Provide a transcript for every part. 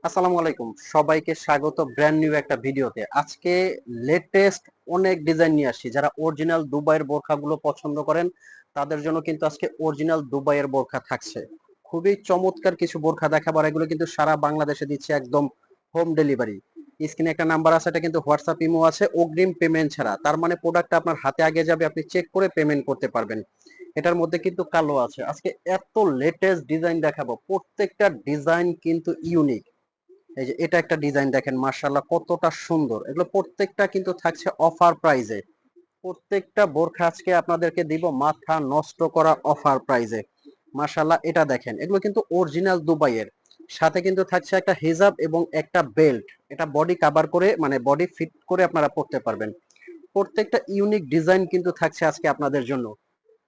আসসালামু আলাইকুম, সবাইকে স্বাগত ব্র্যান্ড নিউ একটা ভিডিওতে। আজকে লেটেস্ট অনেক ডিজাইন নিয়ে আসছি। যারা অরিজিনাল দুবাইয়ের বোরখাগুলো পছন্দ করেন তাদের জন্য কিন্তু আজকে অরিজিনাল দুবাইয়ের বোরখা থাকছে। খুবই চমৎকার কিছু বোরখা দেখাবার, এগুলো কিন্তু সারা বাংলাদেশে দিচ্ছে একদম হোম ডেলিভারি। স্ক্রিনে একটা নাম্বার আছে, এটা কিন্তু হোয়াটসঅ্যাপ ইমো আছে, অগ্রিম পেমেন্ট ছাড়া। তার মানে প্রোডাক্টটা আপনার হাতে আগে যাবে, আপনি চেক করে পেমেন্ট করতে পারবেন। এটার মধ্যে কিন্তু কালো আছে। আজকে এত লেটেস্ট ডিজাইন দেখাবো, প্রত্যেকটা ডিজাইন কিন্তু ইউনিক। এই যে এটা একটা ডিজাইন দেখেন, মাশাআল্লাহ কতটা সুন্দর। এগুলো প্রত্যেকটা কিন্তু থাকছে অফার প্রাইজে। প্রত্যেকটা বোরখা আজকে আপনাদেরকে দিব মাথা নষ্ট করা অফার প্রাইজে। মাশাআল্লাহ এটা দেখেন, এগুলো কিন্তু অরিজিনাল দুবাইয়ের। সাথে কিন্তু থাকছে একটা হিজাব এবং একটা বেল্ট। এটা বডি কভার করে, মানে বডি ফিট করে আপনারা পড়তে পারবেন। প্রত্যেকটা ইউনিক ডিজাইন কিন্তু থাকছে আজকে আপনাদের জন্য।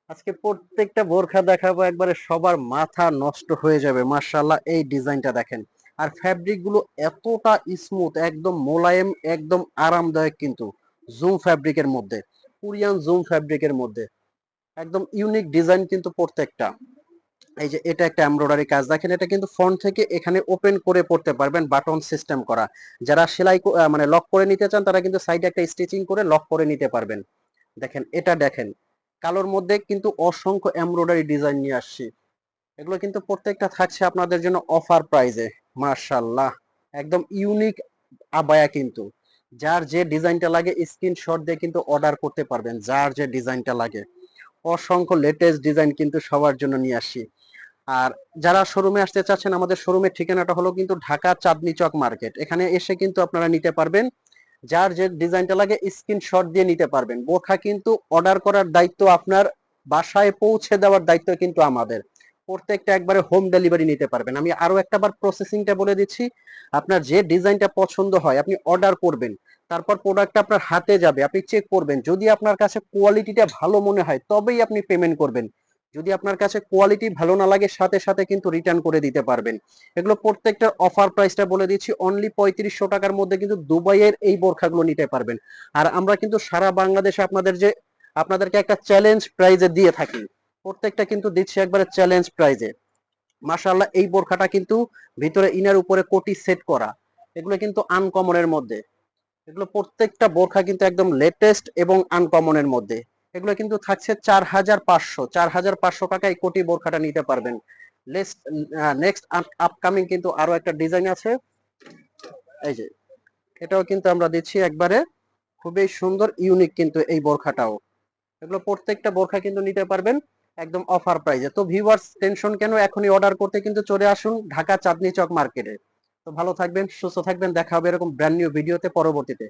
আজকে প্রত্যেকটা বোরখা দেখাবো, একবারে সবার মাথা নষ্ট হয়ে যাবে। মাশাআল্লাহ এই ডিজাইনটা দেখেন। আর ফ্যাব্রিক গুলো এতটা স্মুথ, একদম মোলায়েম, একদম আরামদায়ক কিন্তু। জুম ফ্যাব্রিকের মধ্যে, কোরিয়ান জুম ফ্যাব্রিকের মধ্যে একদম ইউনিক ডিজাইন কিন্তু প্রত্যেকটা। এই যে এটা একটা এমব্রয়ডারি কাজ দেখেন, এটা কিন্তু ফ্রন্ট থেকে এখানে ওপেন করে পড়তে পারবেন, বাটন সিস্টেম করা। যারা সেলাই মানে লক করে নিতে চান তারা কিন্তু সাইডে একটা স্টিচিং করে লক করে নিতে পারবেন। দেখেন এটা দেখেন, কালোর মধ্যে কিন্তু অসংখ্য এমব্রয়ডারি ডিজাইন নিয়ে আসছি। এগুলো কিন্তু প্রত্যেকটা থাকছে আপনাদের জন্য অফার প্রাইজে। মাশাআল্লাহ একদম ইউনিক আবায়া কিন্তু। যার যে ডিজাইনটা লাগে স্ক্রিনশট দিয়ে কিন্তু অর্ডার করতে পারবেন, যার যে ডিজাইনটা লাগে। অসংখ্য লেটেস্ট ডিজাইন কিন্তু সবার জন্য নিয়ে আসছি। আর যারা শোরুমে আসতে চাচ্ছেন, আমাদের শোরুমের ঠিকানাটা হলো কিন্তু ঢাকা চাঁদনী চক মার্কেট। এখানে এসে কিন্তু আপনারা নিতে পারবেন, যার যে ডিজাইনটা লাগে স্ক্রিনশট দিয়ে নিতে পারবেন। বোরখা কিন্তু অর্ডার করার দায়িত্ব আপনার, বাসায় পৌঁছে দেওয়ার দায়িত্ব কিন্তু আমাদের। প্রত্যেকটা একবারে হোম ডেলিভারি নিতে পারবেন। আমি আরো একটাবার প্রসেসিংটা বলে দিচ্ছি। আপনার যে ডিজাইনটা পছন্দ হয় আপনি অর্ডার করবেন, তারপর প্রোডাক্টটা আপনার হাতে যাবে, আপনি চেক করবেন। যদি আপনার কাছে কোয়ালিটিটা ভালো মনে হয় তবেই আপনি পেমেন্ট করবেন। যদি আপনার কাছে কোয়ালিটি ভালো না লাগে সাথে সাথে কিন্তু রিটার্ন করে দিতে পারবেন। এগুলো প্রত্যেকটার অফার প্রাইসটা বলে দিচ্ছি, অনলি 3500 টাকার মধ্যে কিন্তু দুবাইয়ের এই বোরখাগুলো নিতে পারবেন। আর আমরা কিন্তু সারা বাংলাদেশে আপনাদেরকে একটা চ্যালেঞ্জ প্রাইজে দিয়ে থাকি। প্রত্যেকটা কিন্তু দিচ্ছি একবারে চ্যালেঞ্জ প্রাইজে। মাশাআল্লাহ এই বোরখাটা কিন্তু ভিতরে ইনার উপরে কোটি সেট করা। এগুলো কিন্তু আনকমনের মধ্যে। এগুলো প্রত্যেকটা বোরখা কিন্তু একদম লেটেস্ট এবং আনকমনের মধ্যে। এগুলো কিন্তু থাকছে 4500 টাকায় কোটি বোরখাটা নিতে পারবেন। নেক্সট আপকামিং কিন্তু আরো একটা ডিজাইন আছে। এই যে এটাও কিন্তু আমরা দিচ্ছি একবারে খুবই সুন্দর ইউনিক কিন্তু এই বোরখাটাও। এগুলো প্রত্যেকটা বোরখা কিন্তু নিতে পারবেন একদম অফার প্রাইজে। তো ভিউয়ার্স টেনশন কেন, এখনই অর্ডার করতে কিন্তু চলে আসুন ঢাকা চাঁদনী চক মার্কেটে। তো ভালো থাকবেন, সুস্থ থাকবেন, দেখা হবে এরকম ব্র্যান্ড নিউ ভিডিওতে পরবর্তীতে।